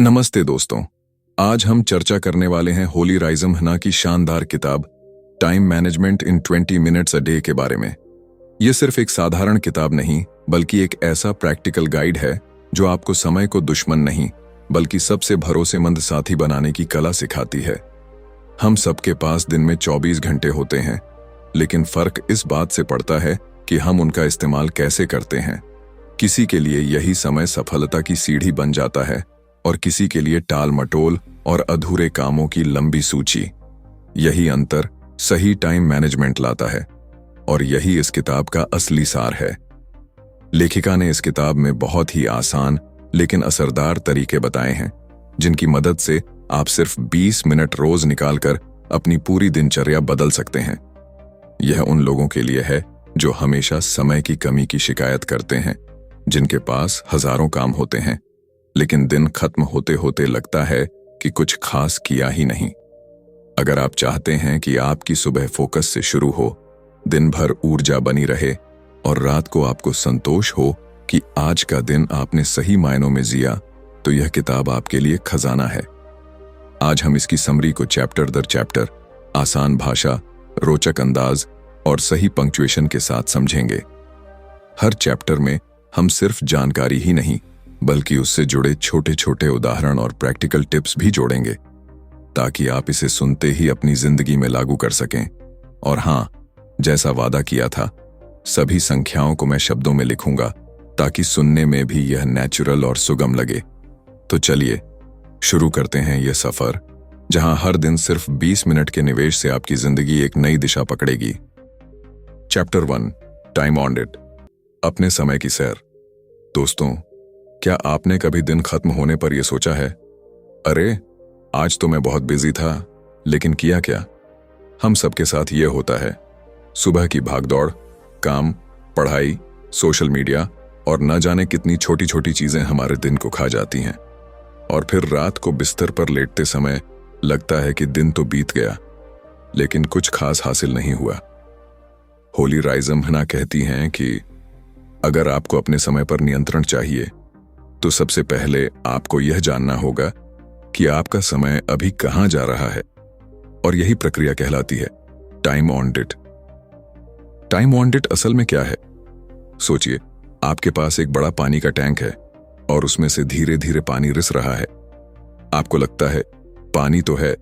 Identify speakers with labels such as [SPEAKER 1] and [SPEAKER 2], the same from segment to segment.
[SPEAKER 1] नमस्ते दोस्तों। आज हम चर्चा करने वाले हैं होली राइजम हना की शानदार किताब time management in 20 minutes a day के बारे में। यह सिर्फ एक साधारण किताब नहीं बल्कि एक ऐसा प्रैक्टिकल गाइड है जो आपको समय को दुश्मन नहीं बल्कि सबसे भरोसेमंद साथी बनाने की कला सिखाती है। हम सबके पास दिन में 24 घंटे होते हैं, लेकिन फर्क इस बात से पड़ता है कि हम उनका इस्तेमाल कैसे करते हैं। किसी के लिए यही समय सफलता की सीढ़ी बन जाता है और किसी के लिए टाल मटोल और अधूरे कामों की लंबी सूची। यही अंतर सही टाइम मैनेजमेंट लाता है और यही इस किताब का असली सार है। लेखिका ने इस किताब में बहुत ही आसान लेकिन असरदार तरीके बताए हैं जिनकी मदद से आप सिर्फ 20 मिनट रोज निकालकर अपनी पूरी दिनचर्या बदल सकते हैं। यह उन लोगों के लिए है जो हमेशा समय की कमी की शिकायत करते हैं, जिनके पास हजारों काम होते हैं लेकिन दिन खत्म होते होते लगता है कि कुछ खास किया ही नहीं। अगर आप चाहते हैं कि आपकी सुबह फोकस से शुरू हो, दिन भर ऊर्जा बनी रहे और रात को आपको संतोष हो कि आज का दिन आपने सही मायनों में जिया, तो यह किताब आपके लिए खजाना है। आज हम इसकी समरी को चैप्टर दर चैप्टर आसान भाषा, रोचक अंदाज और सही पंक्चुएशन के साथ समझेंगे। हर चैप्टर में हम सिर्फ जानकारी ही नहीं बल्कि उससे जुड़े छोटे छोटे उदाहरण और प्रैक्टिकल टिप्स भी जोड़ेंगे ताकि आप इसे सुनते ही अपनी जिंदगी में लागू कर सकें। और हाँ, जैसा वादा किया था, सभी संख्याओं को मैं शब्दों में लिखूंगा ताकि सुनने में भी यह नेचुरल और सुगम लगे। तो चलिए शुरू करते हैं यह सफर जहां हर दिन सिर्फ 20 मिनट के निवेश से आपकी जिंदगी एक नई दिशा पकड़ेगी। चैप्टर 1, टाइम ऑडिट, अपने समय की सैर। दोस्तों, क्या आपने कभी दिन खत्म होने पर यह सोचा है, अरे आज तो मैं बहुत बिजी था, लेकिन किया क्या? हम सबके साथ यह होता है। सुबह की भागदौड़, काम, पढ़ाई, सोशल मीडिया और न जाने कितनी छोटी छोटी चीजें हमारे दिन को खा जाती हैं और फिर रात को बिस्तर पर लेटते समय लगता है कि दिन तो बीत गया लेकिन कुछ खास हासिल नहीं हुआ। होली राइजम हना कहती हैं कि अगर आपको अपने समय पर नियंत्रण चाहिए तो सबसे पहले आपको यह जानना होगा कि आपका समय अभी कहां जा रहा है, और यही प्रक्रिया कहलाती है टाइम ऑडिट। टाइम ऑडिट असल में क्या है? सोचिए, आपके पास एक बड़ा पानी का टैंक है और उसमें से धीरे धीरे पानी रिस रहा है। आपको लगता है पानी तो है,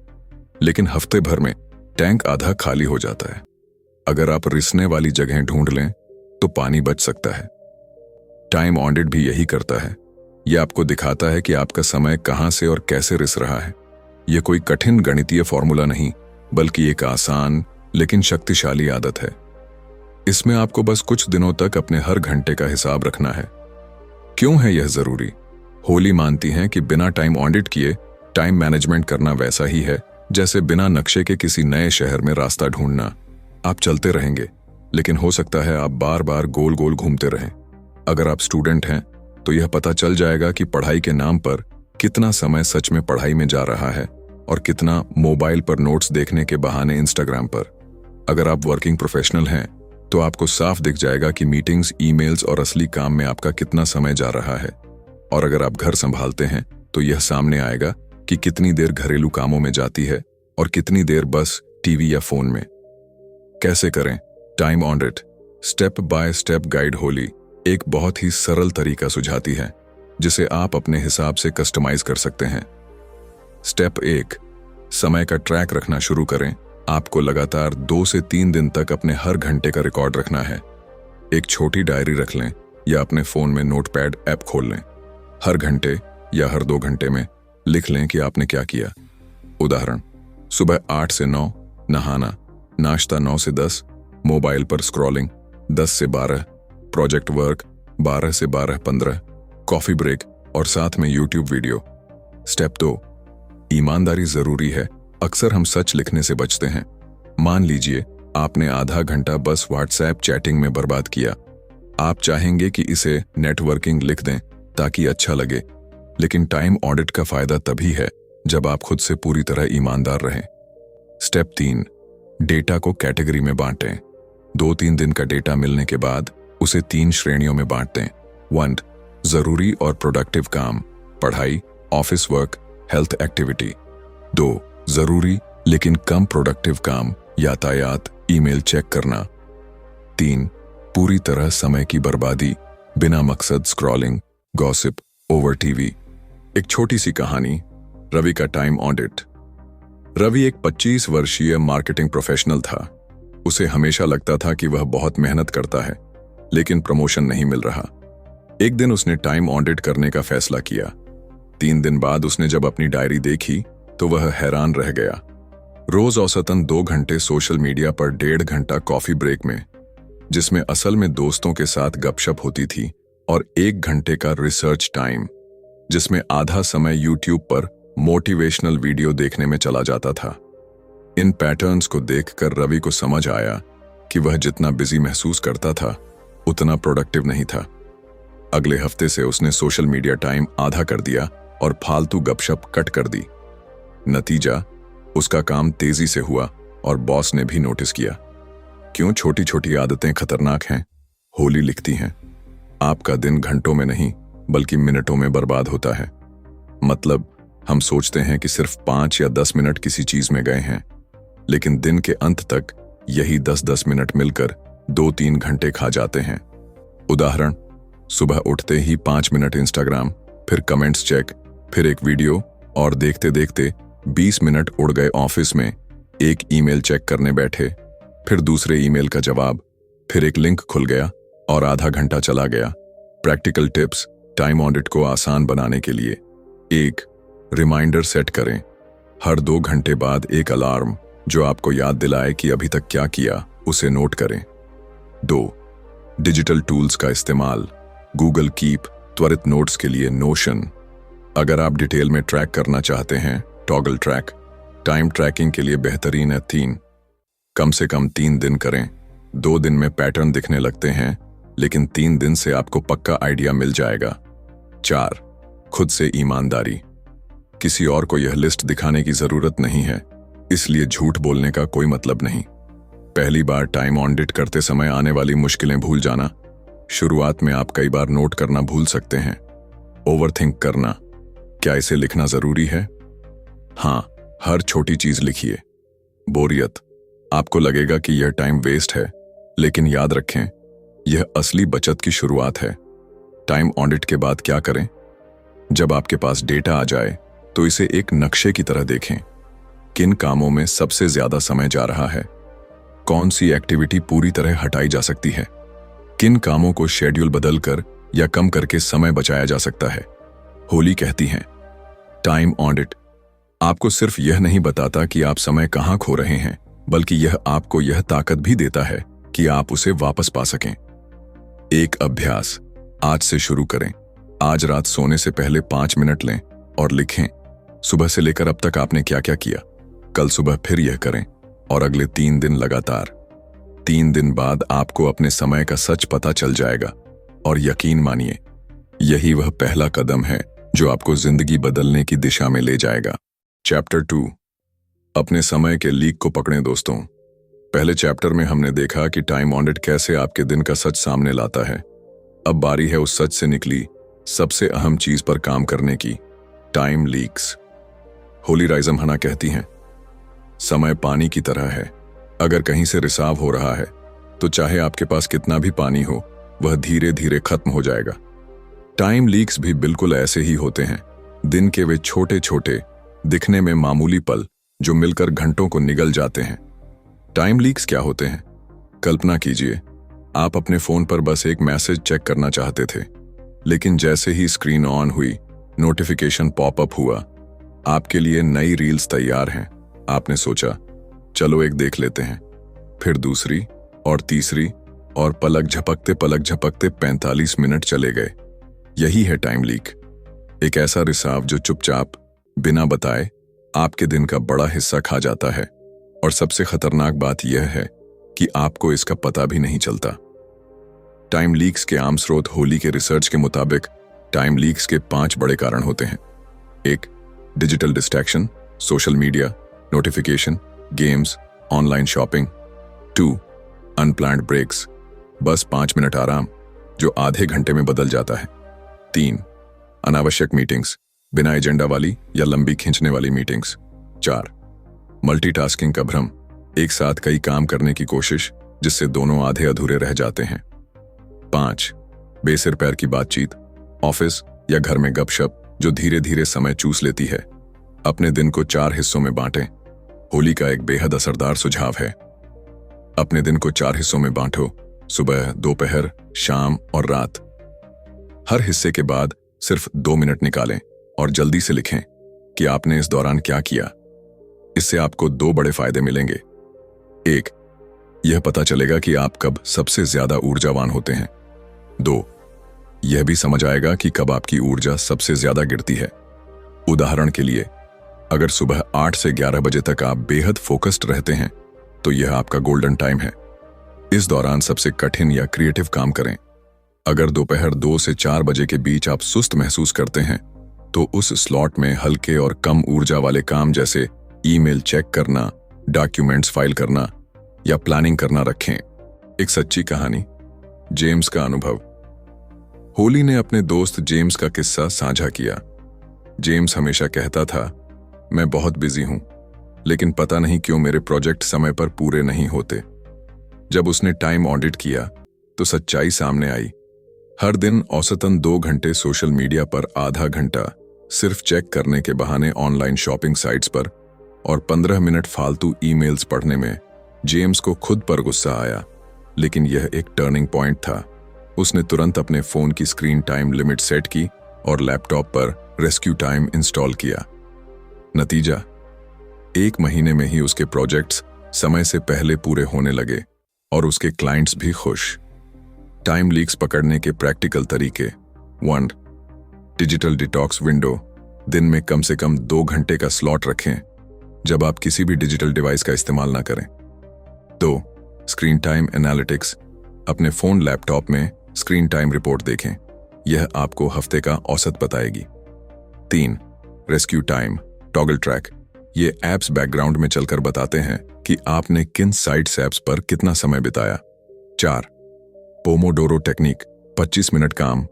[SPEAKER 1] लेकिन हफ्ते भर में टैंक आधा खाली हो जाता है। अगर आप रिसने वाली जगह ढूंढ लें तो पानी बच सकता है। टाइम ऑडिट भी यही करता है। यह आपको दिखाता है कि आपका समय कहां से और कैसे रिस रहा है। यह कोई कठिन गणितीय फॉर्मूला नहीं बल्कि एक आसान लेकिन शक्तिशाली आदत है। इसमें आपको बस कुछ दिनों तक अपने हर घंटे का हिसाब रखना है। क्यों है यह जरूरी? होली मानती हैं कि बिना टाइम ऑडिट किए टाइम मैनेजमेंट करना वैसा ही है जैसे बिना नक्शे के किसी नए शहर में रास्ता ढूंढना। आप चलते रहेंगे लेकिन हो सकता है आप बार बार गोल गोल घूमते रहें। अगर आप स्टूडेंट हैं तो यह पता चल जाएगा कि पढ़ाई के नाम पर कितना समय सच में पढ़ाई में जा रहा है और कितना मोबाइल पर नोट्स देखने के बहाने इंस्टाग्राम पर। अगर आप वर्किंग प्रोफेशनल हैं तो आपको साफ दिख जाएगा कि मीटिंग्स, ईमेल्स और असली काम में आपका कितना समय जा रहा है। और अगर आप घर संभालते हैं तो यह सामने आएगा कि कितनी देर घरेलू कामों में जाती है और कितनी देर बस टीवी या फोन में। कैसे करें time audit? Step by step guide Holi एक बहुत ही सरल तरीका सुझाती है जिसे आप अपने हिसाब से कस्टमाइज कर सकते हैं। स्टेप 1, समय का ट्रैक रखना शुरू करें। आपको लगातार 2 से 3 दिन तक अपने हर घंटे का रिकॉर्ड रखना है। एक छोटी डायरी रख लें या अपने फोन में नोटपैड ऐप खोल लें। हर घंटे या हर 2 घंटे में लिख लें कि आपने क्या किया। उदाहरण, सुबह 8 से 9 नहाना, नाश्ता 9 से 10, मोबाइल पर स्क्रॉलिंग 10 से 12, प्रोजेक्ट वर्क 12 से 12:15, कॉफी ब्रेक और साथ में यूट्यूब वीडियो। स्टेप 2, ईमानदारी जरूरी है। अक्सर हम सच लिखने से बचते हैं। मान लीजिए आपने आधा घंटा बस व्हाट्सएप चैटिंग में बर्बाद किया। आप चाहेंगे कि इसे नेटवर्किंग लिख दें ताकि अच्छा लगे, लेकिन टाइम ऑडिट का फायदा तभी है जब आप खुद से पूरी तरह ईमानदार रहें। स्टेप 3, डेटा को कैटेगरी में बांटें। 2-3 दिन का डेटा मिलने के बाद उसे 3 श्रेणियों में बांट दें। 1, जरूरी और प्रोडक्टिव काम, पढ़ाई, ऑफिस वर्क, हेल्थ एक्टिविटी। 2 जरूरी लेकिन कम प्रोडक्टिव काम, यातायात, ईमेल चेक करना। 3 पूरी तरह समय की बर्बादी, बिना मकसद स्क्रॉलिंग, गॉसिप, ओवर टीवी। एक छोटी सी कहानी, रवि का टाइम ऑडिट। रवि एक 25 वर्षीय मार्केटिंग प्रोफेशनल था। उसे हमेशा लगता था कि वह बहुत मेहनत करता है, लेकिन प्रमोशन नहीं मिल रहा। एक दिन उसने टाइम ऑडिट करने का फैसला किया। 3 दिन बाद उसने जब अपनी डायरी देखी तो वह हैरान रह गया। रोज औसतन 2 घंटे सोशल मीडिया पर, 1.5 घंटा कॉफी ब्रेक में, जिसमें असल में दोस्तों के साथ गपशप होती थी, और 1 घंटे का रिसर्च टाइम, जिसमें आधा समय यूट्यूब पर मोटिवेशनल वीडियो देखने में चला जाता था। इन पैटर्न्स को देखकर रवि को समझ आया कि वह जितना बिजी महसूस करता था उतना प्रोडक्टिव नहीं था। अगले हफ्ते से उसने सोशल मीडिया टाइम आधा कर दिया और फालतू गपशप कट कर दी। नतीजा, उसका काम तेजी से हुआ और बॉस ने भी नोटिस किया। क्यों छोटी छोटी आदतें खतरनाक हैं? होली लिखती हैं, आपका दिन घंटों में नहीं बल्कि मिनटों में बर्बाद होता है। मतलब, हम सोचते हैं कि सिर्फ 5 या 10 मिनट किसी चीज में गए हैं, लेकिन दिन के अंत तक यही 10-10 मिनट मिलकर 2-3 घंटे खा जाते हैं। उदाहरण, सुबह उठते ही 5 मिनट इंस्टाग्राम, फिर कमेंट्स चेक, फिर एक वीडियो, और देखते देखते 20 मिनट उड़ गए। ऑफिस में एक ईमेल चेक करने बैठे, फिर दूसरे ईमेल का जवाब, फिर एक लिंक खुल गया और आधा घंटा चला गया। प्रैक्टिकल टिप्स टाइम ऑडिट को आसान बनाने के लिए: 1 रिमाइंडर सेट करें। हर 2 घंटे बाद एक अलार्म जो आपको याद दिलाए कि अभी तक क्या किया, उसे नोट करें। 2 डिजिटल टूल्स का इस्तेमाल। गूगल कीप, त्वरित नोट्स के लिए नोशन। अगर आप डिटेल में ट्रैक करना चाहते हैं, टॉगल ट्रैक। टाइम ट्रैकिंग के लिए बेहतरीन है। 3 कम से कम 3 दिन करें। 2 दिन में पैटर्न दिखने लगते हैं, लेकिन 3 दिन से आपको पक्का आइडिया मिल जाएगा। 4 खुद से ईमानदारी। किसी और को यह लिस्ट दिखाने की जरूरत नहीं है, इसलिए झूठ बोलने का कोई मतलब नहीं। पहली बार टाइम ऑडिट करते समय आने वाली मुश्किलें भूल जाना। शुरुआत में आप कई बार नोट करना भूल सकते हैं। ओवरथिंक करना, क्या इसे लिखना जरूरी है? हाँ, हर छोटी चीज लिखिए। बोरियत, आपको लगेगा कि यह टाइम वेस्ट है, लेकिन याद रखें, यह असली बचत की शुरुआत है। टाइम ऑडिट के बाद क्या करें? जब आपके पास डेटा आ जाए तो इसे एक नक्शे की तरह देखें। किन कामों में सबसे ज्यादा समय जा रहा है? कौन सी एक्टिविटी पूरी तरह हटाई जा सकती है? किन कामों को शेड्यूल बदलकर या कम करके समय बचाया जा सकता है? होली कहती हैं, टाइम ऑडिट आपको सिर्फ यह नहीं बताता कि आप समय कहां खो रहे हैं, बल्कि यह आपको यह ताकत भी देता है कि आप उसे वापस पा सकें। एक अभ्यास आज से शुरू करें। आज रात सोने से पहले 5 मिनट लें और लिखें, सुबह से लेकर अब तक आपने क्या क्या किया। कल सुबह फिर यह करें और अगले 3 दिन लगातार। 3 दिन बाद आपको अपने समय का सच पता चल जाएगा, और यकीन मानिए, यही वह पहला कदम है जो आपको जिंदगी बदलने की दिशा में ले जाएगा। चैप्टर 2, अपने समय के लीक को पकड़ें। दोस्तों, पहले चैप्टर में हमने देखा कि टाइम ऑडिट कैसे आपके दिन का सच सामने लाता है। अब बारी है उस सच से निकली सबसे अहम चीज पर काम करने की, टाइम लीक्स। होली राइजम हना कहती हैं, समय पानी की तरह है। अगर कहीं से रिसाव हो रहा है तो चाहे आपके पास कितना भी पानी हो, वह धीरे धीरे खत्म हो जाएगा। टाइम लीक्स भी बिल्कुल ऐसे ही होते हैं। दिन के वे छोटे छोटे, दिखने में मामूली पल जो मिलकर घंटों को निगल जाते हैं। टाइम लीक्स क्या होते हैं? कल्पना कीजिए, आप अपने फोन पर बस एक मैसेज चेक करना चाहते थे, लेकिन जैसे ही स्क्रीन ऑन हुई, नोटिफिकेशन पॉपअप हुआ, आपके लिए नई रील्स तैयार हैं। आपने सोचा, चलो एक देख लेते हैं। फिर दूसरी और तीसरी, और पलक झपकते 45 मिनट चले गए। यही है टाइम लीक, एक ऐसा रिसाव जो चुपचाप, बिना बताए, आपके दिन का बड़ा हिस्सा खा जाता है। और सबसे खतरनाक बात यह है कि आपको इसका पता भी नहीं चलता। टाइम लीक्स के आम स्रोत होली के रिसर्च के मुताबिक टाइम लीक्स के 5 बड़े कारण होते हैं। 1 digital distraction, social media, notification, games, online shopping. 2 unplanned breaks, बस 5 मिनट आराम जो आधे घंटे में बदल जाता है। 3 अनावश्यक मीटिंग्स, बिना एजेंडा वाली या लंबी खींचने वाली मीटिंग्स। 4 मल्टीटास्किंग का भ्रम, एक साथ कई काम करने की कोशिश जिससे दोनों आधे अधूरे रह जाते हैं। 5 बेसिर पैर की बातचीत, ऑफिस या घर में गपशप जो धीरे धीरे समय चूस लेती है। अपने दिन को 4 हिस्सों में बांटें। होली का एक बेहद असरदार सुझाव है। अपने दिन को 4 हिस्सों में बांटो, सुबह, दोपहर, शाम और रात। हर हिस्से के बाद सिर्फ 2 मिनट निकालें और जल्दी से लिखें कि आपने इस दौरान क्या किया। इससे आपको 2 बड़े फायदे मिलेंगे। 1 यह पता चलेगा कि आप कब सबसे ज्यादा ऊर्जावान होते हैं। 2 यह भी समझ आएगा कि कब आपकी ऊर्जा सबसे ज्यादा गिरती है। उदाहरण के लिए, अगर सुबह 8 से 11 बजे तक आप बेहद फोकस्ड रहते हैं तो यह आपका गोल्डन टाइम है। इस दौरान सबसे कठिन या क्रिएटिव काम करें। अगर दोपहर 2 से 4 बजे के बीच आप सुस्त महसूस करते हैं तो उस स्लॉट में हल्के और कम ऊर्जा वाले काम जैसे ईमेल चेक करना, डॉक्यूमेंट्स फाइल करना या प्लानिंग करना रखें। एक सच्ची कहानी, जेम्स का अनुभव। होली ने अपने दोस्त जेम्स का किस्सा साझा किया। जेम्स हमेशा कहता था, मैं बहुत बिजी हूं, लेकिन पता नहीं क्यों मेरे प्रोजेक्ट समय पर पूरे नहीं होते। जब उसने टाइम ऑडिट किया तो सच्चाई सामने आई। हर दिन औसतन 2 घंटे सोशल मीडिया पर, आधा घंटा सिर्फ चेक करने के बहाने ऑनलाइन शॉपिंग साइट्स पर और 15 मिनट फालतू ईमेल्स पढ़ने में जेम्स को खुद पर गुस्सा आया। लेकिन यह एक टर्निंग पॉइंट था। उसने तुरंत अपने फोन की स्क्रीन टाइम लिमिट सेट की और लैपटॉप पर रेस्क्यू टाइम इंस्टॉल किया। नतीजा, 1 महीने में ही उसके प्रोजेक्ट्स समय से पहले पूरे होने लगे और उसके क्लाइंट्स भी खुश। टाइम लीक्स पकड़ने के प्रैक्टिकल तरीके। 1 डिजिटल डिटॉक्स विंडो, दिन में कम से कम 2 घंटे का स्लॉट रखें जब आप किसी भी डिजिटल डिवाइस का इस्तेमाल ना करें। 2 स्क्रीन टाइम एनालिटिक्स, अपने फोन, लैपटॉप में स्क्रीन टाइम रिपोर्ट देखें। यह आपको हफ्ते का औसत बताएगी। 3 रेस्क्यू टाइम टॉगल ट्रैक, ये ऐप्स बैकग्राउंड में चलकर बताते हैं कि आपने किन साइट्स ऐप्स पर कितना समय बिताया। 4 पोमोडोरो टेक्निक, 25 मिनट काम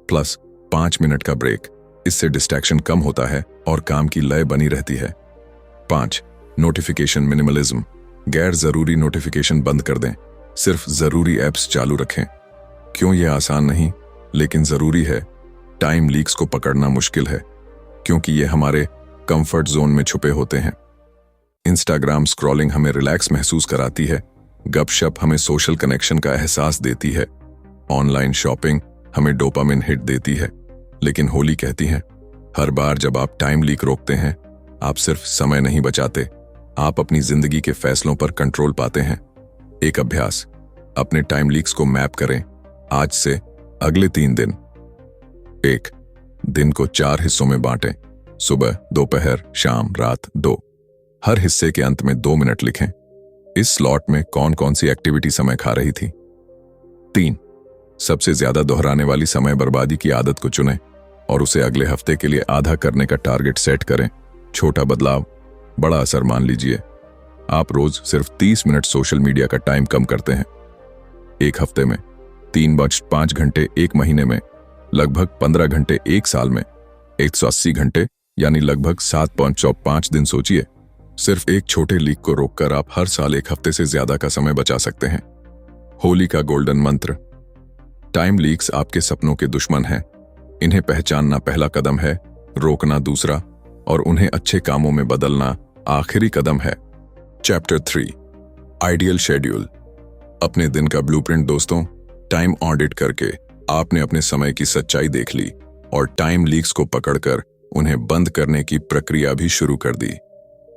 [SPEAKER 1] प्लस 5 मिनट का ब्रेक। इससे डिस्ट्रैक्शन कम होता है और काम की लय बनी रहती है। 5 नोटिफिकेशन मिनिमलिज्म, गैर जरूरी नोटिफिकेशन बंद कर दें, सिर्फ जरूरी ऐप्स चालू रखें। क्यों यह आसान नहीं, लेकिन जरूरी है। टाइम लीक्स को पकड़ना मुश्किल है क्योंकि ये हमारे कंफर्ट जोन में छुपे होते हैं। इंस्टाग्राम स्क्रॉलिंग हमें रिलैक्स महसूस कराती है, गपशप हमें सोशल कनेक्शन का एहसास देती है, ऑनलाइन शॉपिंग हमें डोपामिन हिट देती है। लेकिन होली कहती है, हर बार जब आप टाइम लीक रोकते हैं, आप सिर्फ समय नहीं बचाते, आप अपनी जिंदगी के फैसलों पर कंट्रोल पाते हैं। एक अभ्यास, अपने टाइम लीक्स को मैप करें आज से अगले 3 दिन। 1 दिन को 4 हिस्सों में बांटें, सुबह, दोपहर, शाम, रात। 2 हर हिस्से के अंत में 2 मिनट लिखें, इस स्लॉट में कौन कौन सी एक्टिविटी समय खा रही थी। 3 सबसे ज्यादा दोहराने वाली समय बर्बादी की आदत को चुनें और उसे अगले हफ्ते के लिए आधा करने का टारगेट सेट करें। छोटा बदलाव, बड़ा असर मान लीजिए। आप रोज सिर्फ 30 मिनट सोशल मीडिया का टाइम कम करते हैं। 1 हफ्ते में 3.5 घंटे, 1 महीने में लगभग 15 घंटे, 1 साल में 180 घंटे यानी लगभग 7.5 दिन। सोचिए, सिर्फ एक छोटे लीक को रोककर आप हर साल 1 हफ्ते से ज्यादा का समय बचा सकते हैं। होली का गोल्डन मंत्र, टाइम लीक्स आपके सपनों के दुश्मन हैं। इन्हें पहचानना पहला कदम है, रोकना दूसरा और उन्हें अच्छे कामों में बदलना आखिरी कदम है। चैप्टर 3 आइडियल शेड्यूल, अपने दिन का ब्लूप्रिंट। दोस्तों, टाइम ऑडिट करके आपने अपने समय की सच्चाई देख ली और टाइम लीक्स को पकड़कर उन्हें बंद करने की प्रक्रिया भी शुरू कर दी।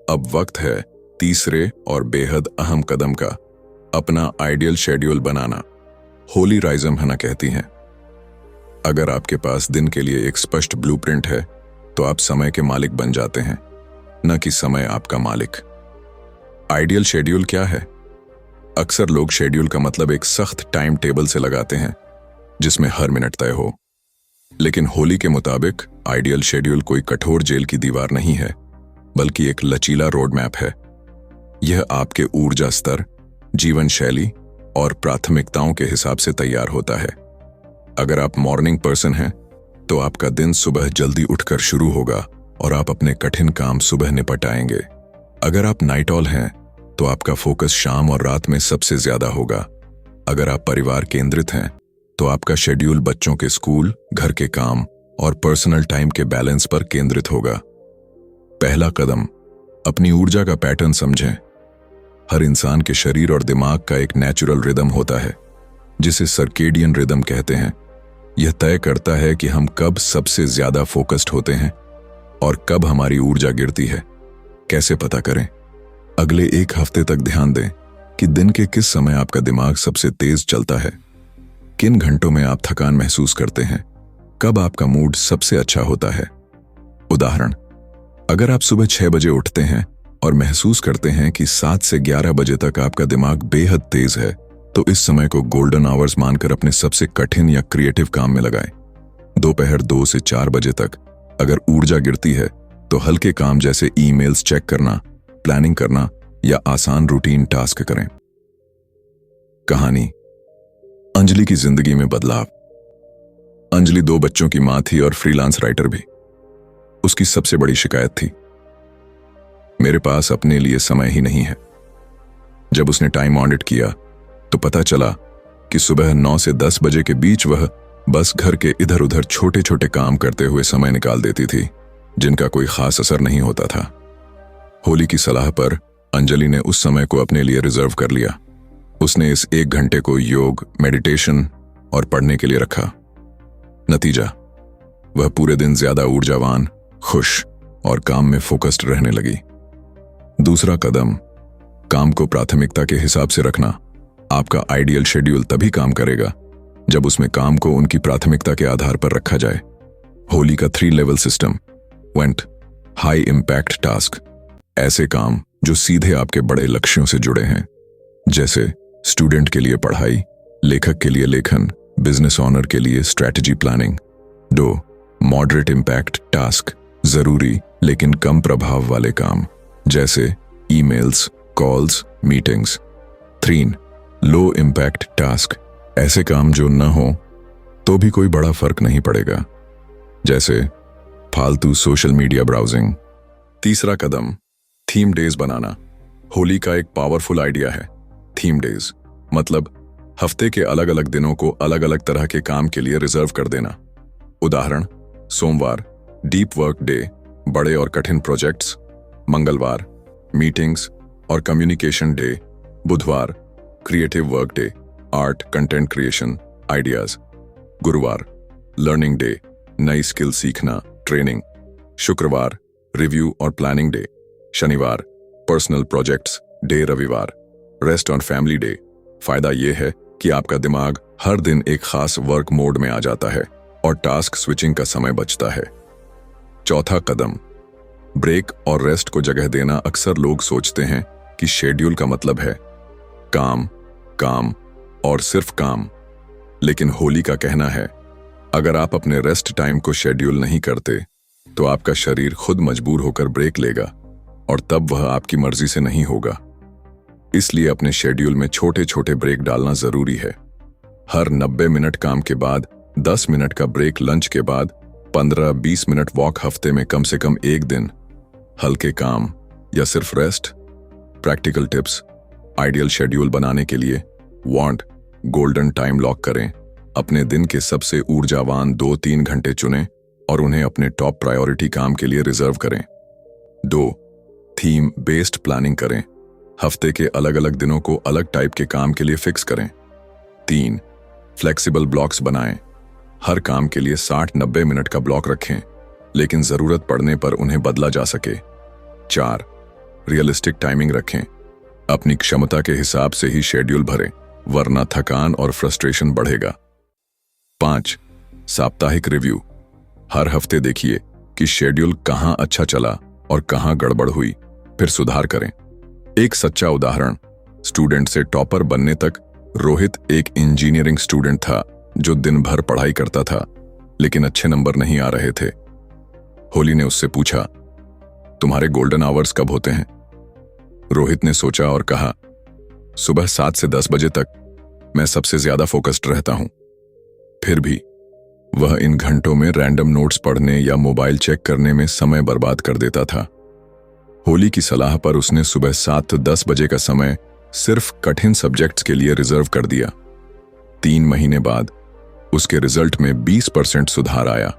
[SPEAKER 1] अब वक्त है तीसरे और बेहद अहम कदम का, अपना आइडियल शेड्यूल बनाना। होली राइजम हना कहती हैं, अगर आपके पास दिन के लिए एक स्पष्ट ब्लूप्रिंट है तो आप समय के मालिक बन जाते हैं, न कि समय आपका मालिक। आइडियल शेड्यूल क्या है? अक्सर लोग शेड्यूल का मतलब एक सख्त टाइम टेबल से लगाते हैं जिसमें हर मिनट तय हो। लेकिन होली के मुताबिक आइडियल शेड्यूल कोई कठोर जेल की दीवार नहीं है, बल्कि एक लचीला रोड मैप है। यह आपके ऊर्जा स्तर, जीवन शैली और प्राथमिकताओं के हिसाब से तैयार होता है। अगर आप मॉर्निंग पर्सन हैं तो आपका दिन सुबह जल्दी उठकर शुरू होगा और आप अपने कठिन काम सुबह निपटाएंगे। अगर आप नाइट ऑल हैं तो आपका फोकस शाम और रात में सबसे ज्यादा होगा। अगर आप परिवार केंद्रित हैं तो आपका शेड्यूल बच्चों के स्कूल, घर के काम और पर्सनल टाइम के बैलेंस पर केंद्रित होगा। पहला कदम, अपनी ऊर्जा का पैटर्न समझें। हर इंसान के शरीर और दिमाग का एक नेचुरल रिदम होता है जिसे सर्केडियन रिदम कहते हैं। यह तय करता है कि हम कब सबसे ज्यादा फोकस्ड होते हैं और कब हमारी ऊर्जा गिरती है। कैसे पता करें? अगले एक हफ्ते तक ध्यान दें कि दिन के किस समय आपका दिमाग सबसे तेज चलता है, किन घंटों में आप थकान महसूस करते हैं, कब आपका मूड सबसे अच्छा होता है। उदाहरण, अगर आप सुबह 6 बजे उठते हैं और महसूस करते हैं कि 7 से 11 बजे तक आपका दिमाग बेहद तेज है, तो इस समय को गोल्डन आवर्स मानकर अपने सबसे कठिन या क्रिएटिव काम में लगाएं। दोपहर 2 से 4 बजे तक अगर ऊर्जा गिरती है तो हल्के काम जैसे ईमेल्स चेक करना, प्लानिंग करना या आसान रूटीन टास्क करें। कहानी, अंजलि की जिंदगी में बदलाव। अंजलि 2 बच्चों की मां थी और फ्रीलांस राइटर भी। उसकी सबसे बड़ी शिकायत थी, मेरे पास अपने लिए समय ही नहीं है। जब उसने टाइम ऑडिट किया तो पता चला कि सुबह 9 से 10 बजे के बीच वह बस घर के इधर उधर छोटे छोटे काम करते हुए समय निकाल देती थी, जिनका कोई खास असर नहीं होता था। होली की सलाह पर अंजलि ने उस समय को अपने लिए रिजर्व कर लिया। उसने इस 1 घंटे को योग, मेडिटेशन और पढ़ने के लिए रखा। नतीजा, वह पूरे दिन ज्यादा ऊर्जावान, खुश और काम में फोकस्ड रहने लगी। दूसरा कदम, काम को प्राथमिकता के हिसाब से रखना। आपका आइडियल शेड्यूल तभी काम करेगा जब उसमें काम को उनकी प्राथमिकता के आधार पर रखा जाए। होली का 3 level system went high impact task, ऐसे काम जो सीधे आपके बड़े लक्ष्यों से जुड़े हैं, जैसे स्टूडेंट के लिए पढ़ाई, लेखक के लिए लेखन, बिजनेस ऑनर के लिए strategy planning. 2 moderate impact task, जरूरी लेकिन कम प्रभाव वाले काम, जैसे ईमेल्स, कॉल्स, मीटिंग्स। 3 लो इंपैक्ट टास्क, ऐसे काम जो न हो तो भी कोई बड़ा फर्क नहीं पड़ेगा, जैसे फालतू सोशल मीडिया ब्राउजिंग। तीसरा कदम, थीम डेज बनाना। होली का एक पावरफुल आइडिया है। थीम डेज मतलब हफ्ते के अलग अलग दिनों को अलग अलग तरह के काम के लिए रिजर्व कर देना। उदाहरण, सोमवार डीप वर्क डे, बड़े और कठिन प्रोजेक्ट्स। मंगलवार मीटिंग्स और कम्युनिकेशन डे। बुधवार creative work day, art, content creation, ideas. गुरुवार लर्निंग डे, नई स्किल सीखना, ट्रेनिंग। शुक्रवार रिव्यू और प्लानिंग डे। शनिवार पर्सनल प्रोजेक्ट्स डे। रविवार रेस्ट ऑन फैमिली डे। फायदा यह है कि आपका दिमाग हर दिन एक खास वर्क मोड में आ जाता है और टास्क स्विचिंग का समय बचता है। चौथा कदम, ब्रेक और रेस्ट को जगह देना। अक्सर लोग सोचते हैं कि शेड्यूल का मतलब है काम, काम और सिर्फ काम, लेकिन होली का कहना है, अगर आप अपने रेस्ट टाइम को शेड्यूल नहीं करते तो आपका शरीर खुद मजबूर होकर ब्रेक लेगा और तब वह आपकी मर्जी से नहीं होगा। इसलिए अपने शेड्यूल में छोटे छोटे ब्रेक डालना जरूरी है। हर 90 मिनट काम के बाद 10 मिनट का ब्रेक, लंच के बाद 15-20 मिनट वॉक, हफ्ते में कम से कम 1 दिन हल्के काम या सिर्फ rest. Practical tips, ideal schedule बनाने के लिए वांट गोल्डन टाइम लॉक करें। अपने दिन के सबसे ऊर्जावान 2-3 घंटे चुनें और उन्हें अपने टॉप प्रायोरिटी काम के लिए रिजर्व करें। 2 थीम बेस्ड प्लानिंग करें। हफ्ते के अलग अलग दिनों को अलग टाइप के काम के लिए फिक्स करें। 3 फ्लेक्सिबल ब्लॉक्स बनाएं। हर काम के लिए 60-90 मिनट का ब्लॉक रखें, लेकिन जरूरत पड़ने पर उन्हें बदला जा सके। 4 रियलिस्टिक टाइमिंग रखें। अपनी क्षमता के हिसाब से ही शेड्यूल भरें, वरना थकान और फ्रस्ट्रेशन बढ़ेगा। 5 साप्ताहिक रिव्यू। हर हफ्ते देखिए कि शेड्यूल कहां अच्छा चला और कहां गड़बड़ हुई, फिर सुधार करें। एक सच्चा उदाहरण, स्टूडेंट से टॉपर बनने तक। रोहित एक इंजीनियरिंग स्टूडेंट था जो दिन भर पढ़ाई करता था, लेकिन अच्छे नंबर नहीं आ रहे थे। होली ने उससे पूछा, तुम्हारे गोल्डन आवर्स कब होते हैं? रोहित ने सोचा और कहा, सुबह 7 से 10 बजे तक मैं सबसे ज्यादा फोकस्ड रहता हूं। फिर भी वह इन घंटों में रैंडम नोट्स पढ़ने या मोबाइल चेक करने में समय बर्बाद कर देता था। होली की सलाह पर उसने सुबह 7-10 बजे का समय सिर्फ कठिन सब्जेक्ट्स के लिए रिजर्व कर दिया। 3 महीने बाद उसके रिजल्ट में 20% सुधार आया।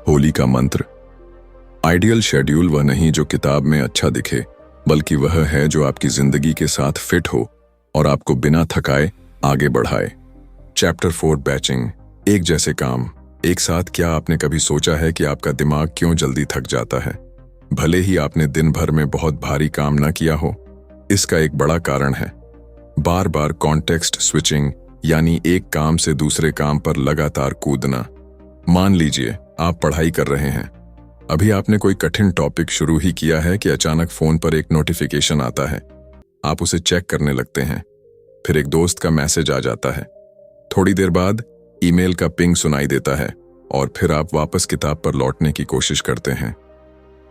[SPEAKER 1] होली का मंत्र: आइडियल शेड्यूल वह नहीं जो किताब में अच्छा दिखे, बल्कि वह है जो आपकी जिंदगी के साथ फिट हो और आपको बिना थकाए आगे बढ़ाए। चैप्टर 4 बैचिंग, एक जैसे काम एक साथ। क्या आपने कभी सोचा है कि आपका दिमाग क्यों जल्दी थक जाता है, भले ही आपने दिन भर में बहुत भारी काम ना किया हो? इसका एक बड़ा कारण है बार बार कॉन्टेक्स्ट स्विचिंग, यानी एक काम से दूसरे काम पर लगातार कूदना। मान लीजिए आप पढ़ाई कर रहे हैं, अभी आपने कोई कठिन टॉपिक शुरू ही किया है कि अचानक फोन पर एक नोटिफिकेशन आता है। आप उसे चेक करने लगते हैं, फिर एक दोस्त का मैसेज आ जाता है, थोड़ी देर बाद ईमेल का पिंग सुनाई देता है और फिर आप वापस किताब पर लौटने की कोशिश करते हैं।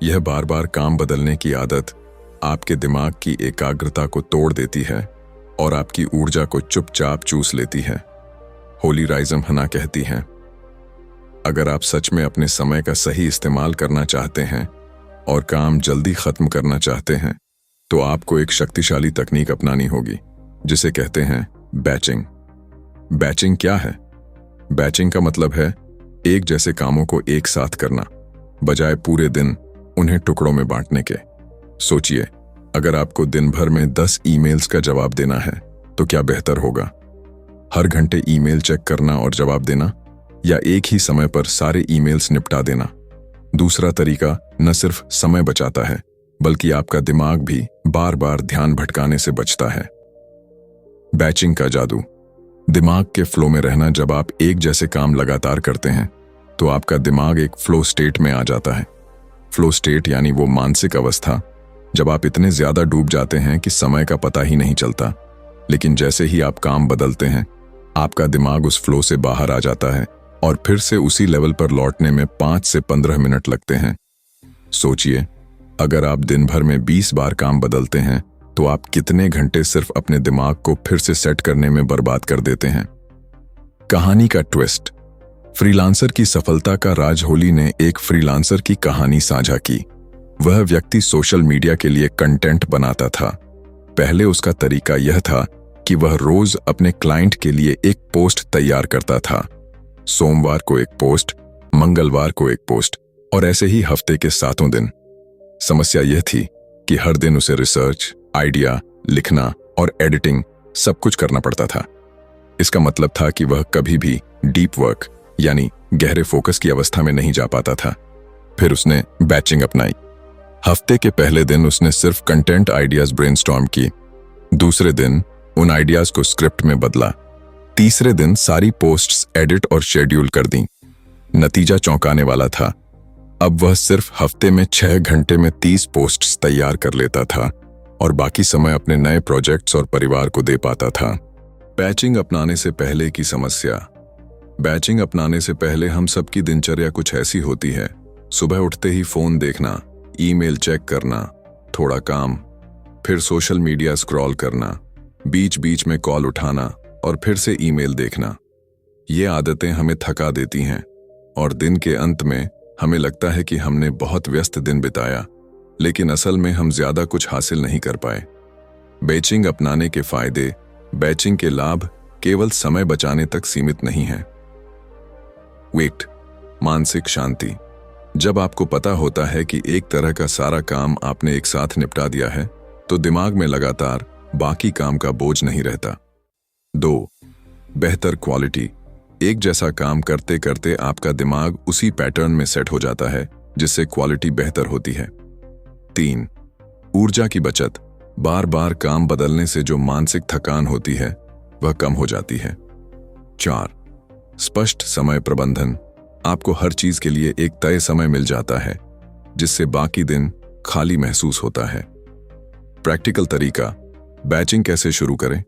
[SPEAKER 1] यह बार बार काम बदलने की आदत आपके दिमाग की एकाग्रता को तोड़ देती है और आपकी ऊर्जा को चुपचाप चूस लेती है। होली राइजम हना कहती हैं, अगर आप सच में अपने समय का सही इस्तेमाल करना चाहते हैं और काम जल्दी खत्म करना चाहते हैं, तो आपको एक शक्तिशाली तकनीक अपनानी होगी जिसे कहते हैं बैचिंग। बैचिंग क्या है? बैचिंग का मतलब है एक जैसे कामों को एक साथ करना, बजाय पूरे दिन उन्हें टुकड़ों में बांटने के। सोचिए, अगर आपको दिन भर में 10 ईमेल्स का जवाब देना है तो क्या बेहतर होगा? हर घंटे ईमेल चेक करना और जवाब देना, या एक ही समय पर सारे ईमेल्स निपटा देना? दूसरा तरीका न सिर्फ समय बचाता है, बल्कि आपका दिमाग भी बार बार ध्यान भटकाने से बचता है। बैचिंग का जादू: दिमाग के फ्लो में रहना। जब आप एक जैसे काम लगातार करते हैं तो आपका दिमाग एक फ्लो स्टेट में आ जाता है। फ्लो स्टेट यानी वो मानसिक अवस्था जब आप इतने ज्यादा डूब जाते हैं कि समय का पता ही नहीं चलता। लेकिन जैसे ही आप काम बदलते हैं, आपका दिमाग उस फ्लो से बाहर आ जाता है और फिर से उसी लेवल पर लौटने में 5 से 15 मिनट लगते हैं। सोचिए, अगर आप दिन भर में 20 बार काम बदलते हैं तो आप कितने घंटे सिर्फ अपने दिमाग को फिर से सेट करने में बर्बाद कर देते हैं। कहानी का ट्विस्ट: फ्रीलांसर की सफलता का राज। होली ने एक फ्रीलांसर की कहानी साझा की। वह व्यक्ति सोशल मीडिया के लिए कंटेंट बनाता था। पहले उसका तरीका यह था कि वह रोज अपने क्लाइंट के लिए एक पोस्ट तैयार करता था। सोमवार को एक पोस्ट, मंगलवार को एक पोस्ट, और ऐसे ही हफ्ते के 7 दिन। समस्या यह थी कि हर दिन उसे रिसर्च, आइडिया, लिखना और एडिटिंग सब कुछ करना पड़ता था। इसका मतलब था कि वह कभी भी डीप वर्क यानी गहरे फोकस की अवस्था में नहीं जा पाता था। फिर उसने बैचिंग अपनाई। हफ्ते के पहले दिन उसने सिर्फ कंटेंट आइडियाज ब्रेनस्टॉर्म की। दूसरे दिन उन आइडियाज को स्क्रिप्ट में बदला। तीसरे दिन सारी पोस्ट्स एडिट और शेड्यूल कर दी। नतीजा चौंकाने वाला था। अब वह सिर्फ हफ्ते में 6 घंटे में 30 पोस्ट्स तैयार कर लेता था और बाकी समय अपने नए प्रोजेक्ट्स और परिवार को दे पाता था। बैचिंग अपनाने से पहले की समस्या: बैचिंग अपनाने से पहले हम सबकी दिनचर्या कुछ ऐसी होती है। सुबह उठते ही फोन देखना, ईमेल चेक करना, थोड़ा काम, फिर सोशल मीडिया स्क्रॉल करना, बीच बीच में कॉल उठाना और फिर से ईमेल देखना। ये आदतें हमें थका देती हैं और दिन के अंत में हमें लगता है कि हमने बहुत व्यस्त दिन बिताया, लेकिन असल में हम ज्यादा कुछ हासिल नहीं कर पाए। बैचिंग अपनाने के फायदे: बैचिंग के लाभ केवल समय बचाने तक सीमित नहीं हैं। वेट, मानसिक शांति: जब आपको पता होता है कि एक तरह का सारा काम आपने एक साथ निपटा दिया है, तो दिमाग में लगातार बाकी काम का बोझ नहीं रहता। 2. बेहतर क्वालिटी: एक जैसा काम करते करते आपका दिमाग उसी पैटर्न में सेट हो जाता है, जिससे क्वालिटी बेहतर होती है। 3. ऊर्जा की बचत: बार बार काम बदलने से जो मानसिक थकान होती है वह कम हो जाती है। 4. स्पष्ट समय प्रबंधन: आपको हर चीज के लिए एक तय समय मिल जाता है, जिससे बाकी दिन खाली महसूस होता है। प्रैक्टिकल तरीका: बैचिंग कैसे शुरू करें?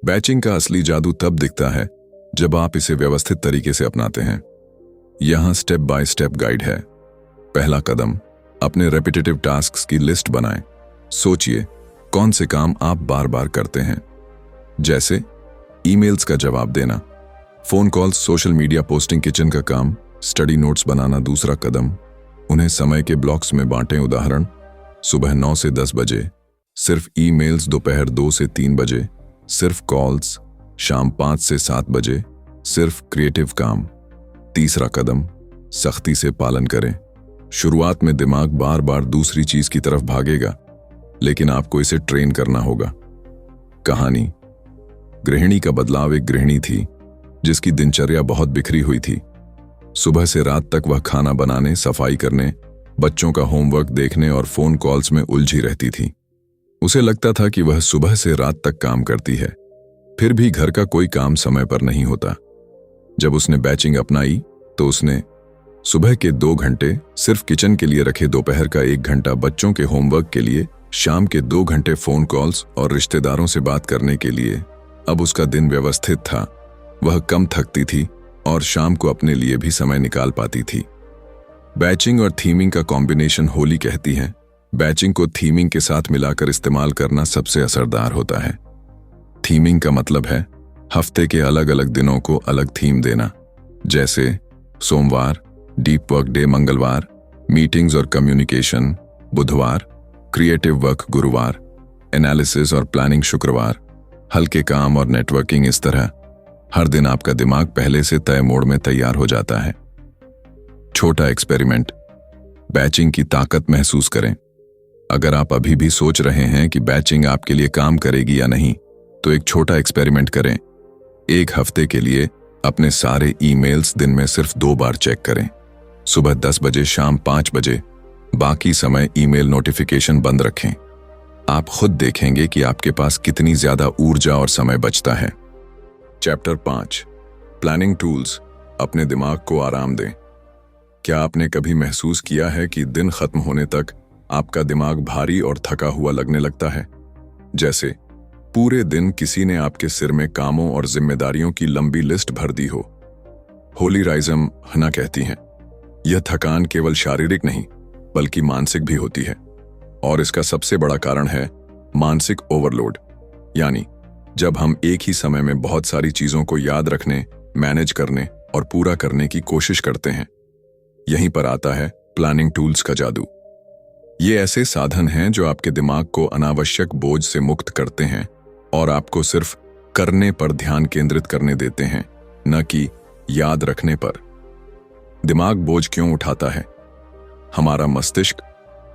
[SPEAKER 1] बैचिंग का असली जादू तब दिखता है जब आप इसे व्यवस्थित तरीके से अपनाते हैं। यहां स्टेप बाय स्टेप गाइड है। पहला कदम: अपने रेपिटेटिव टास्क्स की लिस्ट बनाएं। सोचिए कौन से काम आप बार बार करते हैं, जैसे ईमेल्स का जवाब देना, phone calls, social media posting, kitchen का काम, स्टडी नोट्स बनाना दूसरा कदम। उन्हें समय के ब्लॉक्स में बांटें। उदाहरण, सुबह 9 से 10 बजे सिर्फ ईमेल्स, दोपहर 2 से 3 बजे सिर्फ कॉल्स, शाम 5 से 7 बजे सिर्फ क्रिएटिव काम। तीसरा कदम, सख्ती से पालन करें। शुरुआत में दिमाग बार बार दूसरी चीज की तरफ भागेगा, लेकिन आपको इसे ट्रेन करना होगा। कहानी, गृहिणी का बदलाव। एक गृहिणी थी जिसकी दिनचर्या बहुत बिखरी हुई थी। सुबह से रात तक वह खाना बनाने, सफाई करने, बच्चों का होमवर्क देखने और फोन कॉल्स में उलझी रहती थी। उसे लगता था कि वह सुबह से रात तक काम करती है, फिर भी घर का कोई काम समय पर नहीं होता। जब उसने बैचिंग अपनाई तो उसने सुबह के 2 घंटे सिर्फ किचन के लिए रखे, दोपहर का 1 घंटा बच्चों के होमवर्क के लिए, शाम के 2 घंटे फोन कॉल्स और रिश्तेदारों से बात करने के लिए। अब उसका दिन व्यवस्थित था। वह कम थकती थी और शाम को अपने लिए भी समय निकाल पाती थी। बैचिंग और थीमिंग का कॉम्बिनेशन। होली कहती है, बैचिंग को थीमिंग के साथ मिलाकर इस्तेमाल करना सबसे असरदार होता है। थीमिंग का मतलब है हफ्ते के अलग अलग दिनों को अलग थीम देना, जैसे सोमवार डीप वर्क डे, मंगलवार मीटिंग्स और कम्युनिकेशन, बुधवार क्रिएटिव वर्क, गुरुवार एनालिसिस और प्लानिंग, शुक्रवार हल्के काम और नेटवर्किंग। इस तरह हर दिन आपका दिमाग पहले से तय मोड में तैयार हो जाता है। छोटा एक्सपेरिमेंट, बैचिंग की ताकत महसूस करें। अगर आप अभी भी सोच रहे हैं कि बैचिंग आपके लिए काम करेगी या नहीं, तो एक छोटा एक्सपेरिमेंट करें। 1 हफ्ते के लिए अपने सारे ईमेल्स दिन में सिर्फ 2 बार चेक करें, सुबह 10 बजे, शाम 5 बजे। बाकी समय ईमेल नोटिफिकेशन बंद रखें। आप खुद देखेंगे कि आपके पास कितनी ज्यादा ऊर्जा और समय बचता है। Chapter 5, planning tools. अपने दिमाग को आराम दें। क्या आपने कभी महसूस किया है कि दिन खत्म होने तक आपका दिमाग भारी और थका हुआ लगने लगता है? जैसे पूरे दिन किसी ने आपके सिर में कामों और जिम्मेदारियों की लंबी लिस्ट भर दी हो। होली राइजम हना कहती हैं, यह थकान केवल शारीरिक नहीं बल्कि मानसिक भी होती है, और इसका सबसे बड़ा कारण है मानसिक ओवरलोड। यानी जब हम एक ही समय में बहुत सारी चीजों को याद रखने, मैनेज करने और पूरा करने की कोशिश करते हैं। यहीं पर आता है प्लानिंग टूल्स का जादू। ये ऐसे साधन हैं जो आपके दिमाग को अनावश्यक बोझ से मुक्त करते हैं और आपको सिर्फ करने पर ध्यान केंद्रित करने देते हैं, न कि याद रखने पर। दिमाग बोझ क्यों उठाता है? हमारा मस्तिष्क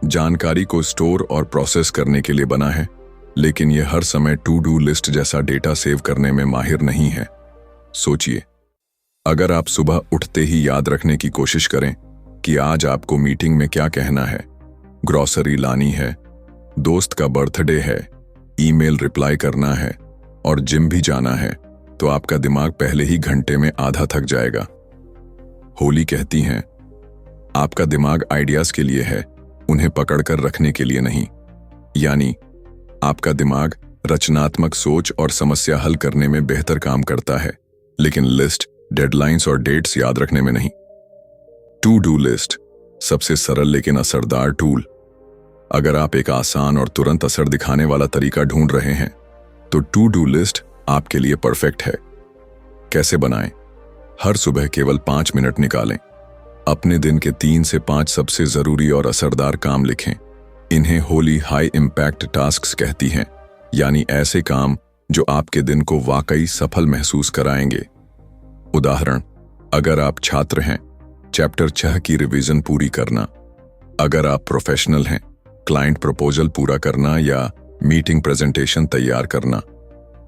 [SPEAKER 1] जानकारी को स्टोर और प्रोसेस करने के लिए बना है, लेकिन यह हर समय टू डू लिस्ट जैसा डेटा सेव करने में माहिर नहीं है। सोचिए, अगर आप सुबह उठते ही याद रखने की कोशिश करें कि आज आपको मीटिंग में क्या कहना है, ग्रोसरी लानी है, दोस्त का बर्थडे है, ईमेल रिप्लाई करना है और जिम भी जाना है, तो आपका दिमाग पहले ही घंटे में आधा थक जाएगा। होली कहती हैं, आपका दिमाग आइडियाज के लिए है, उन्हें पकड़कर रखने के लिए नहीं। यानी आपका दिमाग रचनात्मक सोच और समस्या हल करने में बेहतर काम करता है, लेकिन लिस्ट, डेडलाइंस और डेट्स याद रखने में नहीं। टू डू लिस्ट सबसे सरल लेकिन असरदार टूल। अगर आप एक आसान और तुरंत असर दिखाने वाला तरीका ढूंढ रहे हैं, तो टू डू लिस्ट आपके लिए परफेक्ट है। कैसे बनाएं? हर सुबह केवल 5 मिनट निकालें। अपने दिन के 3 से 5 सबसे जरूरी और असरदार काम लिखें। इन्हें होली हाई इम्पैक्ट टास्क्स कहती हैं, यानी ऐसे काम जो आपके दिन को वाकई सफल महसूस कराएंगे। उदाहरण, अगर आप छात्र हैं, चैप्टर 6 की रिवीजन पूरी करना। अगर आप प्रोफेशनल हैं, क्लाइंट प्रपोजल पूरा करना या मीटिंग प्रेजेंटेशन तैयार करना।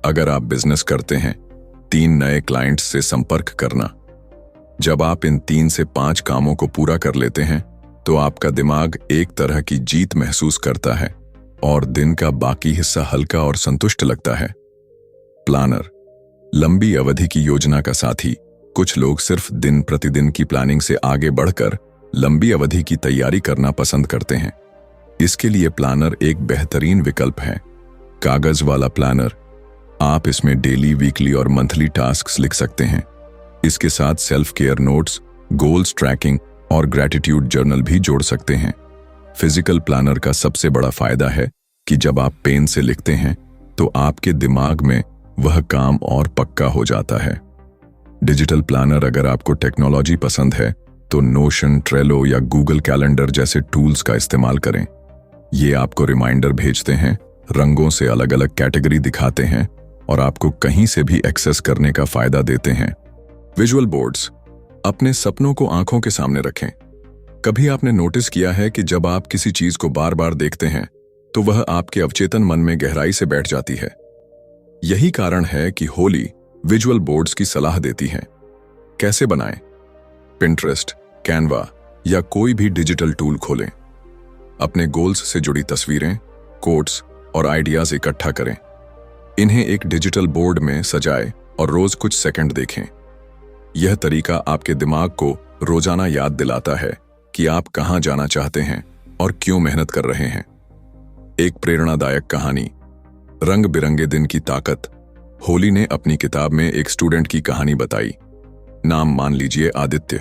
[SPEAKER 1] अगर आप बिजनेस करते हैं, 3 नए क्लाइंट्स से संपर्क करना। जब आप इन 3 से 5 कामों को पूरा कर लेते हैं, तो आपका दिमाग एक तरह की जीत महसूस करता है और दिन का बाकी हिस्सा हल्का और संतुष्ट लगता है। प्लानर, लंबी अवधि की योजना का साथी। कुछ लोग सिर्फ दिन प्रतिदिन की प्लानिंग से आगे बढ़कर लंबी अवधि की तैयारी करना पसंद करते हैं। इसके लिए प्लानर एक बेहतरीन विकल्प है। कागज वाला प्लानर, आप इसमें डेली, वीकली और मंथली टास्क्स लिख सकते हैं। इसके साथ self care notes, goals tracking और ग्रैटिट्यूड जर्नल भी जोड़ सकते हैं। फिजिकल प्लानर का सबसे बड़ा फायदा है कि जब आप पेन से लिखते हैं तो आपके दिमाग में वह काम और पक्का हो जाता है। डिजिटल प्लानर अगर आपको टेक्नोलॉजी पसंद है तो नोशन, ट्रेलो या गूगल कैलेंडर जैसे टूल्स का इस्तेमाल करें। ये आपको रिमाइंडर भेजते हैं, रंगों से अलग अलग कैटेगरी दिखाते हैं और आपको कहीं से भी एक्सेस करने का फायदा देते हैं। विजुअल बोर्ड्स, अपने सपनों को आंखों के सामने रखें। कभी आपने नोटिस किया है कि जब आप किसी चीज को बार बार देखते हैं तो वह आपके अवचेतन मन में गहराई से बैठ जाती है। यही कारण है कि होली विजुअल बोर्ड्स की सलाह देती है। कैसे बनाएं? पिंटरेस्ट, कैनवा या कोई भी डिजिटल टूल खोलें। अपने गोल्स से जुड़ी तस्वीरें, कोट्स और आइडियाज इकट्ठा करें। इन्हें एक डिजिटल बोर्ड में सजाएं और रोज कुछ सेकंड देखें। यह तरीका आपके दिमाग को रोजाना याद दिलाता है कि आप कहां जाना चाहते हैं और क्यों मेहनत कर रहे हैं। एक प्रेरणादायक कहानी, रंग बिरंगे दिन की ताकत। होली ने अपनी किताब में एक स्टूडेंट की कहानी बताई। नाम मान लीजिए आदित्य।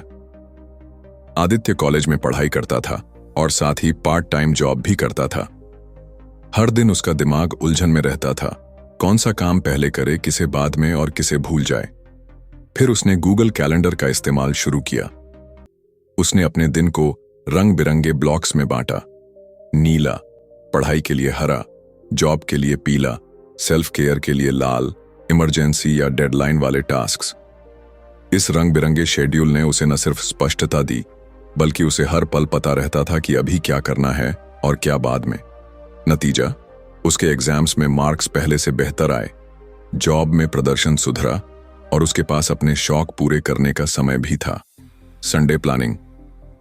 [SPEAKER 1] आदित्य कॉलेज में पढ़ाई करता था और साथ ही पार्ट टाइम जॉब भी करता था। हर दिन उसका दिमाग उलझन में रहता था, कौन सा काम पहले करे, किसे बाद में और किसे भूल जाए। फिर उसने गूगल कैलेंडर का इस्तेमाल शुरू किया। उसने अपने दिन को रंग बिरंगे ब्लॉक्स में बांटा। नीला पढ़ाई के लिए, हरा जॉब के लिए, पीला सेल्फ केयर के लिए, लाल इमरजेंसी या डेडलाइन वाले टास्क्स। इस रंग बिरंगे शेड्यूल ने उसे न सिर्फ स्पष्टता दी बल्कि उसे हर पल पता रहता था कि अभी क्या करना है और क्या बाद में। नतीजा, उसके एग्जाम्स में मार्क्स पहले से बेहतर आए, जॉब में प्रदर्शन सुधरा और उसके पास अपने शौक पूरे करने का समय भी था। संडे प्लानिंग,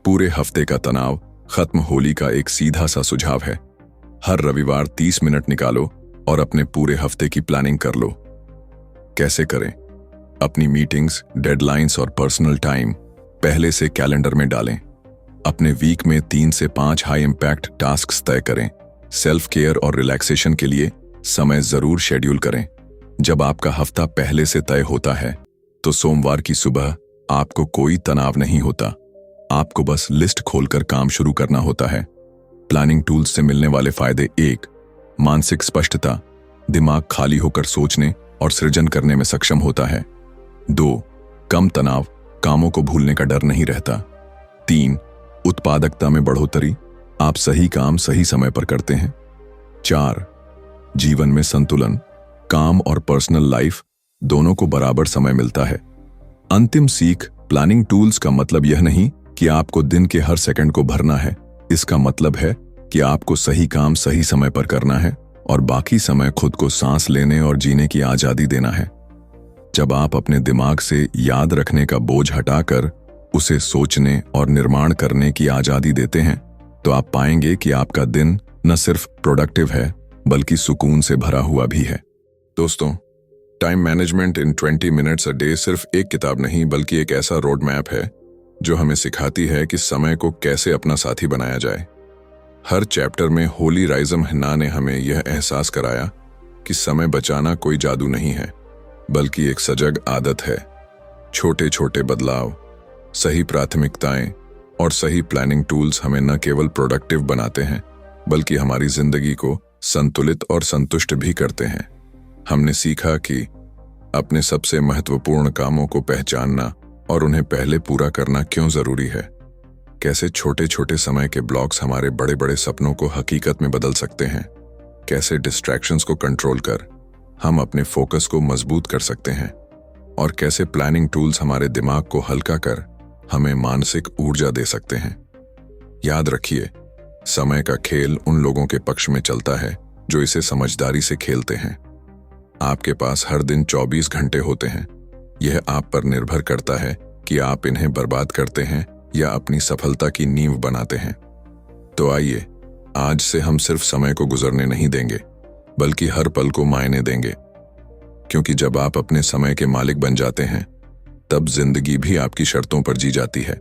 [SPEAKER 1] पूरे हफ्ते का तनाव खत्म। होली का एक सीधा सा सुझाव है, हर रविवार 30 मिनट निकालो और अपने पूरे हफ्ते की प्लानिंग कर लो। कैसे करें? अपनी मीटिंग्स, डेडलाइंस और पर्सनल टाइम पहले से कैलेंडर में डालें। अपने वीक में 3 से 5 हाई इंपैक्ट टास्क्स तय करें। सेल्फ केयर और रिलैक्सेशन के लिए समय जरूर शेड्यूल करें। जब आपका हफ्ता पहले से तय होता है तो सोमवार की सुबह आपको कोई तनाव नहीं होता। आपको बस लिस्ट खोलकर काम शुरू करना होता है। प्लानिंग टूल्स से मिलने वाले फायदे: 1. मानसिक स्पष्टता, दिमाग खाली होकर सोचने और सृजन करने में सक्षम होता है। 2. कम तनाव, कामों को भूलने का डर नहीं रहता। 3. उत्पादकता में बढ़ोतरी, आप सही काम सही समय पर करते हैं। 4. जीवन में संतुलन, काम और पर्सनल लाइफ दोनों को बराबर समय मिलता है। अंतिम सीख, प्लानिंग टूल्स का मतलब यह नहीं कि आपको दिन के हर सेकंड को भरना है। इसका मतलब है कि आपको सही काम सही समय पर करना है और बाकी समय खुद को सांस लेने और जीने की आजादी देना है। जब आप अपने दिमाग से याद रखने का बोझ हटाकर उसे सोचने और निर्माण करने की आजादी देते हैं तो आप पाएंगे कि आपका दिन न सिर्फ प्रोडक्टिव है बल्कि सुकून से भरा हुआ भी है। दोस्तों, time management in 20 minutes a day सिर्फ एक किताब नहीं बल्कि एक ऐसा रोड मैप है जो हमें सिखाती है कि समय को कैसे अपना साथी बनाया जाए। हर चैप्टर में होली राइजम हन्ना ने हमें यह एहसास कराया कि समय बचाना कोई जादू नहीं है बल्कि एक सजग आदत है। छोटे छोटे बदलाव, सही प्राथमिकताएं और सही प्लानिंग टूल्स हमें न केवल प्रोडक्टिव बनाते हैं बल्कि हमारी जिंदगी को संतुलित और संतुष्ट भी करते हैं। हमने सीखा कि अपने सबसे महत्वपूर्ण कामों को पहचानना और उन्हें पहले पूरा करना क्यों जरूरी है। कैसे छोटे छोटे समय के ब्लॉक्स हमारे बड़े बड़े सपनों को हकीकत में बदल सकते हैं। कैसे डिस्ट्रैक्शंस को कंट्रोल कर हम अपने फोकस को मजबूत कर सकते हैं और कैसे प्लानिंग टूल्स हमारे दिमाग को हल्का कर हमें मानसिक ऊर्जा दे सकते हैं। याद रखिए, समय का खेल उन लोगों के पक्ष में चलता है जो इसे समझदारी से खेलते हैं। आपके पास हर दिन 24 घंटे होते हैं। यह आप पर निर्भर करता है कि आप इन्हें बर्बाद करते हैं या अपनी सफलता की नींव बनाते हैं। तो आइए, आज से हम सिर्फ समय को गुजरने नहीं देंगे बल्कि हर पल को मायने देंगे, क्योंकि जब आप अपने समय के मालिक बन जाते हैं तब जिंदगी भी आपकी शर्तों पर जी जाती है।